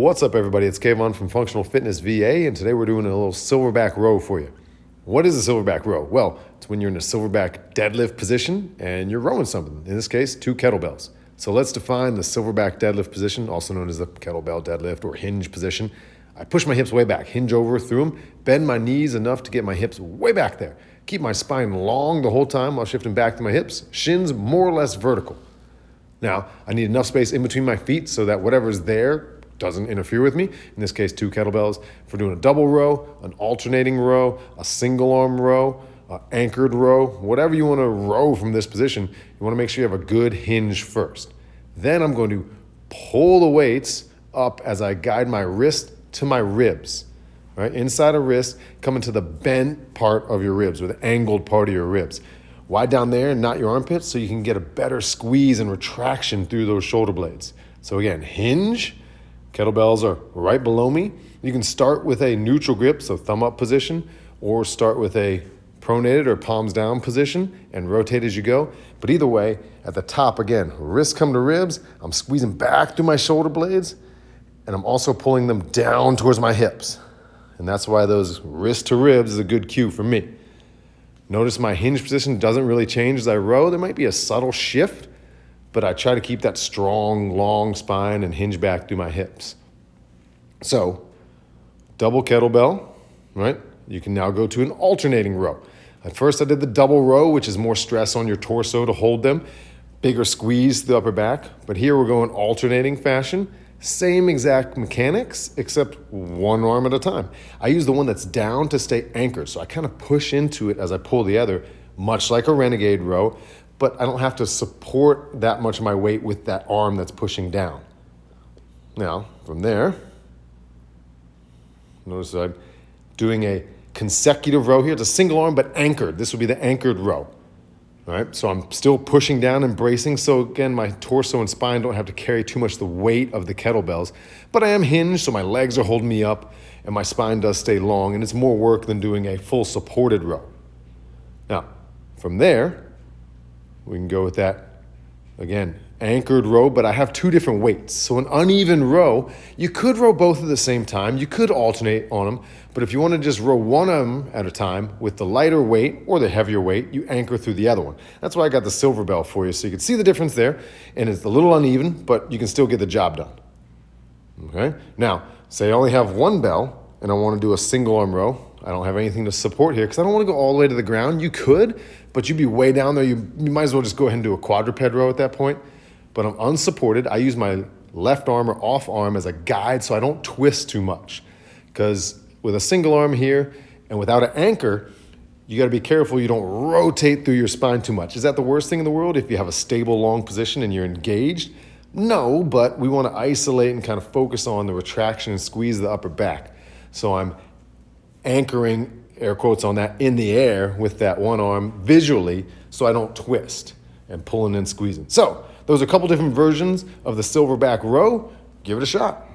What's up, everybody? It's Kavon from FunctionalFitnessVA, and today we're doing a little silverback row for you. What is a silverback row? Well, it's when you're in a silverback deadlift position and you're rowing something, in this case, 2 kettlebells. So let's define the silverback deadlift position, also known as the kettlebell deadlift or hinge position. I push my hips way back, hinge over through them, bend my knees enough to get my hips way back there. Keep my spine long the whole time while shifting back to my hips, shins more or less vertical. Now, I need enough space in between my feet so that whatever's there doesn't interfere with me. In this case, 2 kettlebells. If we're doing a double row, an alternating row, a single arm row, an anchored row, whatever you want to row from this position, you want to make sure you have a good hinge first. Then I'm going to pull the weights up as I guide my wrist to my ribs. Right? Inside a wrist, coming to the bent part of your ribs or the angled part of your ribs. Why down there and not your armpits? So you can get a better squeeze and retraction through those shoulder blades. So again, hinge. Kettlebells are right below me. You can start with a neutral grip, so thumb up position, or start with a pronated or palms down position and rotate as you go. But either way, at the top, again, wrists come to ribs. I'm squeezing back through my shoulder blades, and I'm also pulling them down towards my hips. And that's why those wrist to ribs is a good cue for me. Notice my hinge position doesn't really change as I row. There might be a subtle shift, but I try to keep that strong, long spine and hinge back through my hips. So, double kettlebell, right? You can now go to an alternating row. At first I did the double row, which is more stress on your torso to hold them, bigger squeeze to the upper back, but here we're going alternating fashion. Same exact mechanics, except one arm at a time. I use the one that's down to stay anchored, so I kind of push into it as I pull the other, much like a renegade row, but I don't have to support that much of my weight with that arm that's pushing down. Now, from there, notice I'm doing a consecutive row here. It's a single arm, but anchored. This would be the anchored row. All right, so I'm still pushing down and bracing, so again, my torso and spine don't have to carry too much the weight of the kettlebells, but I am hinged, so my legs are holding me up, and my spine does stay long, and it's more work than doing a full supported row. Now, from there, we can go with that, again, anchored row, but I have 2 different weights. So an uneven row, you could row both at the same time. You could alternate on them, but if you want to just row one of them at a time with the lighter weight or the heavier weight, you anchor through the other one. That's why I got the Silverbell for you, so you can see the difference there, and it's a little uneven, but you can still get the job done. Okay? Now, say I only have 1 bell, and I want to do a single arm row. I don't have anything to support here because I don't want to go all the way to the ground. You could, but you'd be way down there. You might as well just go ahead and do a quadruped row at that point. But I'm unsupported. I use my left arm or off arm as a guide so I don't twist too much. Because with a single arm here and without an anchor, you got to be careful you don't rotate through your spine too much. Is that the worst thing in the world if you have a stable, long position and you're engaged? No, but we want to isolate and kind of focus on the retraction and squeeze of the upper back. So I'm anchoring, air quotes on that, in the air with that one arm visually so I don't twist and pulling and squeezing. So those are a couple different versions of the silverback row. Give it a shot.